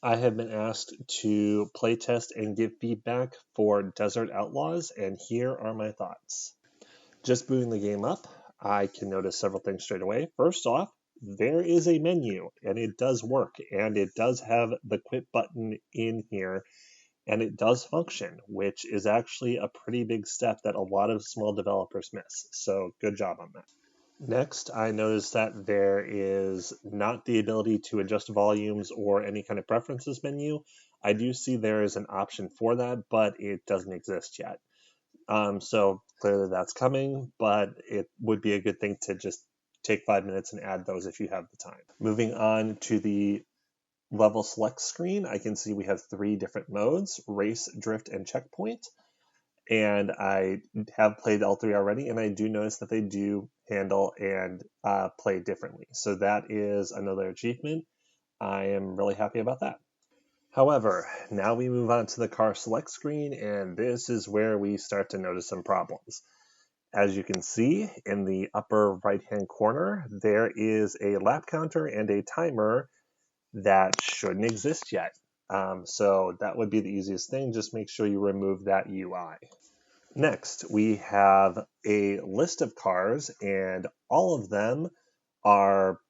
I have been asked to playtest and give feedback for Desert Outlaws, and here are my thoughts. Just booting the game up, I can notice several things straight away. First off, there is a menu, and it does work, and it does have the quit button in here, and it does function, which is actually a pretty big step that a lot of small developers miss. So good job on that. Next, I noticed that there is not the ability to adjust volumes or any kind of preferences menu. I do see there is an option for that, but it doesn't exist yet. So clearly that's coming, but it would be a good thing to just take 5 minutes and add those if you have the time. Moving on to the level select screen, I can see we have 3 different modes: race, drift, and checkpoint. And I have played all 3 already, and I do notice that they do handle and play differently. So that is another achievement. I am really happy about that. However, now we move on to the car select screen, and this is where we start to notice some problems. As you can see in the upper right-hand corner, there is a lap counter and a timer that shouldn't exist yet. So that would be the easiest thing. Just make sure you remove that UI. Next, we have a list of cars, and all of them are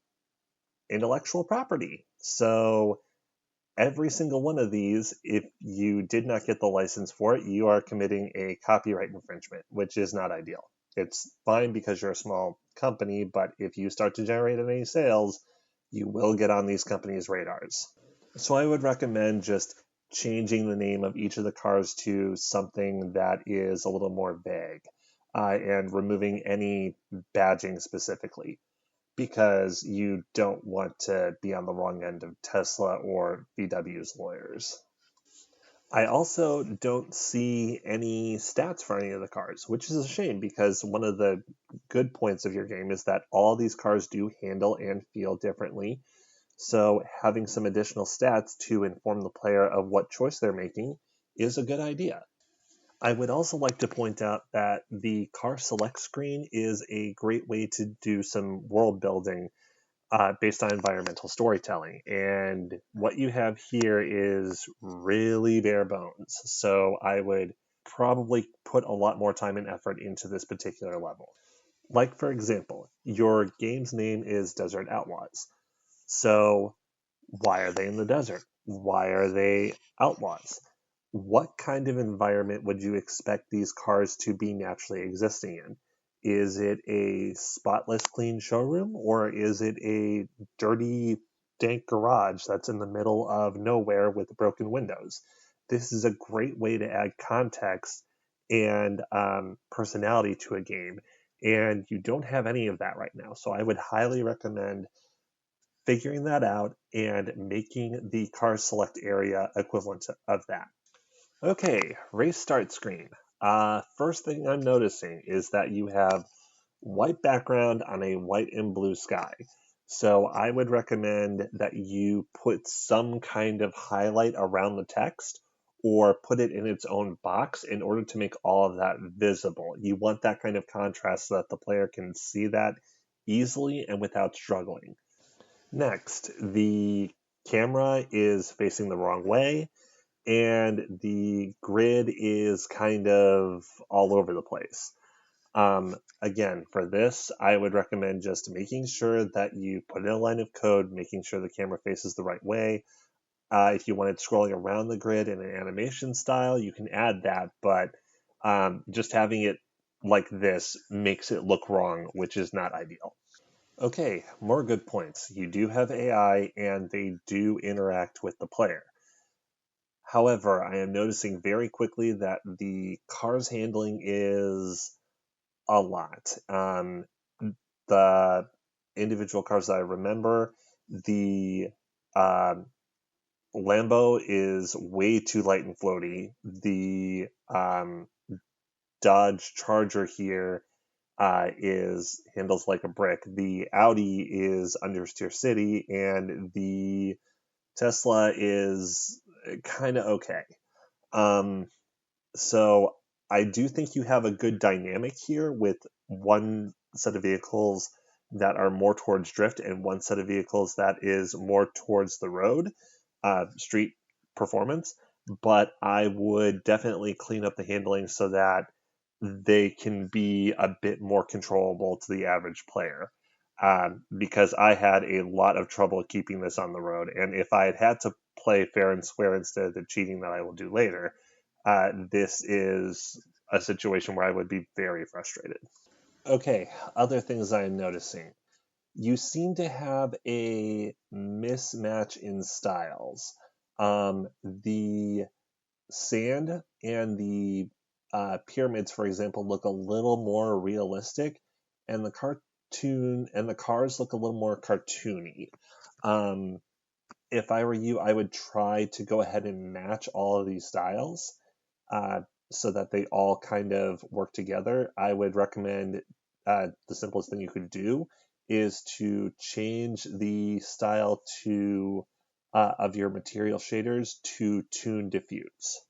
intellectual property. So every single one of these, if you did not get the license for it, you are committing a copyright infringement, which is not ideal. It's fine because you're a small company, but if you start to generate any sales, you will get on these companies' radars. So I would recommend just changing the name of each of the cars to something that is a little more vague, and removing any badging specifically, because you don't want to be on the wrong end of Tesla or VW's lawyers. I also don't see any stats for any of the cars, which is a shame because one of the good points of your game is that all these cars do handle and feel differently. So having some additional stats to inform the player of what choice they're making is a good idea. I would also like to point out that the car select screen is a great way to do some world building based on environmental storytelling. And what you have here is really bare bones. So I would probably put a lot more time and effort into this particular level. Like, for example, your game's name is Desert Outlaws. So why are they in the desert? Why are they outlaws? What kind of environment would you expect these cars to be naturally existing in? Is it a spotless, clean showroom, or is it a dirty, dank garage that's in the middle of nowhere with broken windows? This is a great way to add context and personality to a game, and you don't have any of that right now. So I would highly recommend figuring that out and making the car select area equivalent of that. Okay, race start screen. First thing I'm noticing is that you have white background on a white and blue sky. So I would recommend that you put some kind of highlight around the text or put it in its own box in order to make all of that visible. You want that kind of contrast so that the player can see that easily and without struggling. Next, the camera is facing the wrong way, and the grid is kind of all over the place. Again, for this, I would recommend just making sure that you put in a line of code, making sure the camera faces the right way. If you wanted scrolling around the grid in an animation style, you can add that, but just having it like this makes it look wrong, which is not ideal. Okay, more good points. You do have AI and they do interact with the player. However, I am noticing very quickly that the car's handling is a lot. The individual cars that I remember, the Lambo is way too light and floaty. The Dodge Charger here is handles like a brick. The Audi is understeer city, and the Tesla is kind of okay. So I do think you have a good dynamic here with one set of vehicles that are more towards drift and one set of vehicles that is more towards the road. street performance, but I would definitely clean up the handling so that they can be a bit more controllable to the average player. Because I had a lot of trouble keeping this on the road, and if I had had to play fair and square instead of the cheating that I will do later, this is a situation where I would be very frustrated. Okay, other things I'm noticing. You seem to have a mismatch in styles. The sand and the pyramids, for example, look a little more realistic, and the cars look a little more cartoony. Um, if I were you, I would try to go ahead and match all of these styles uh, so that they all kind of work together. I would recommend the simplest thing you could do is to change the style to of your material shaders to tune diffuse.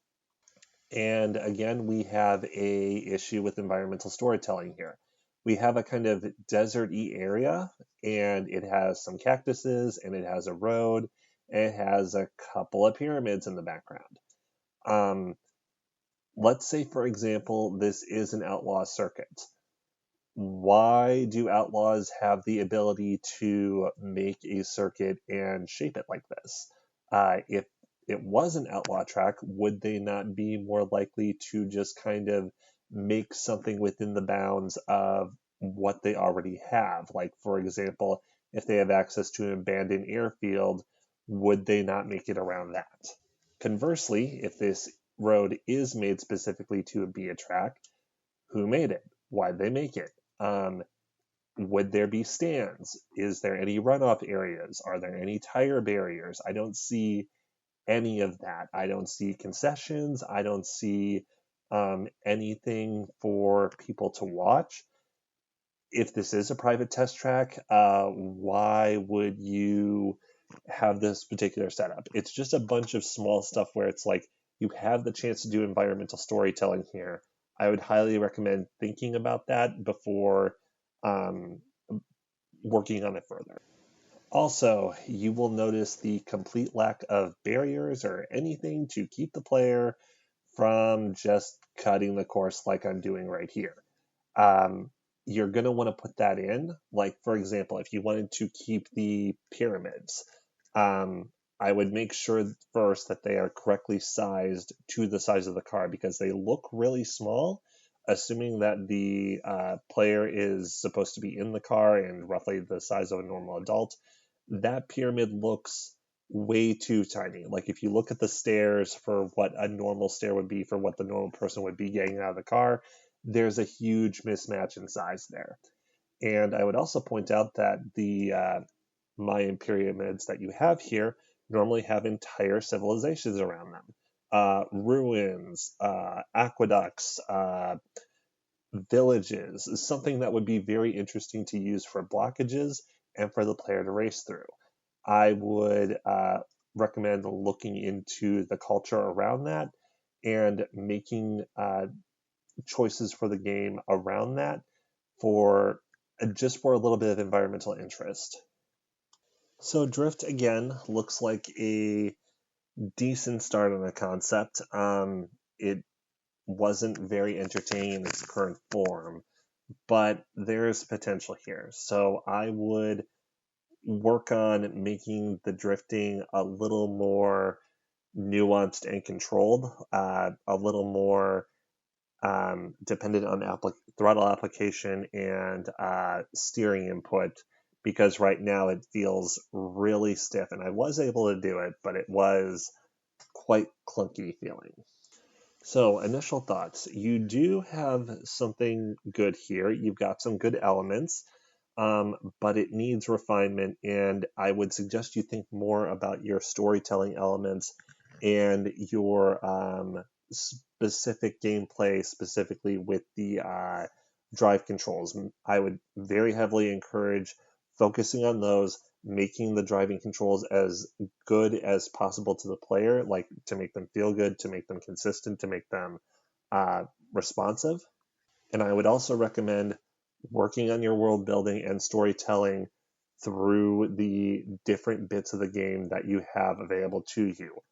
And again, we have a issue with environmental storytelling here. We have a kind of desert-y area, and it has some cactuses, and it has a road, and it has a couple of pyramids in the background. Um, let's say, for example, this is an outlaw circuit. Why do outlaws have the ability to make a circuit and shape it like this? If it was an outlaw track, would they not be more likely to just kind of make something within the bounds of what they already have? Like, for example, if they have access to an abandoned airfield, would they not make it around that? Conversely, if this road is made specifically to be a track, who made it? Why'd they make it? Um, would there be stands? Is there any runoff areas? Are there any tire barriers? I don't see any of that. I don't see concessions. I don't see anything for people to watch. If this is a private test track, why would you have this particular setup? It's just a bunch of small stuff where it's like you have the chance to do environmental storytelling here. I would highly recommend thinking about that before um, working on it further. Also, you will notice the complete lack of barriers or anything to keep the player from just cutting the course like I'm doing right here. Um, you're going to want to put that in. Like, for example, if you wanted to keep the pyramids, um, I would make sure first that they are correctly sized to the size of the car because they look really small, assuming that the player is supposed to be in the car and roughly the size of a normal adult. That pyramid looks way too tiny. Like if you look at the stairs for what a normal stair would be for what the normal person would be getting out of the car, there's a huge mismatch in size there. And I would also point out that the Mayan pyramids that you have here normally have entire civilizations around them. Ruins, aqueducts, villages, something that would be very interesting to use for blockages and for the player to race through. I would recommend looking into the culture around that and making choices for the game around that for just for a little bit of environmental interest. So Drift again looks like a decent start on a concept. It wasn't very entertaining in its current form, but there's potential here. So I would work on making the drifting a little more nuanced and controlled, a little more dependent on throttle application and steering input, because right now it feels really stiff. And I was able to do it, but it was quite clunky feeling. So, initial thoughts. You do have something good here. You've got some good elements, but it needs refinement. And I would suggest you think more about your storytelling elements and your specific gameplay, specifically with the drive controls. I would very heavily encourage focusing on those, making the driving controls as good as possible to the player, like to make them feel good, to make them consistent, to make them uh, responsive. And I would also recommend working on your world building and storytelling through the different bits of the game that you have available to you.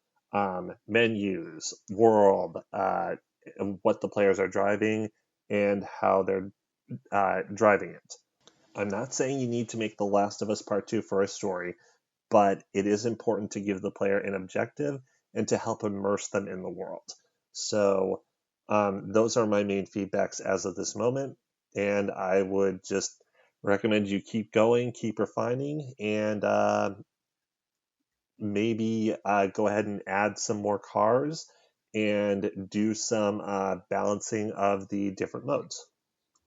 Menus, world, and what the players are driving, and how they're driving it. I'm not saying you need to make The Last of Us Part 2 for a story, but it is important to give the player an objective and to help immerse them in the world. So, those are my main feedbacks as of this moment, and I would just recommend you keep going, keep refining, and maybe go ahead and add some more cars and do some balancing of the different modes.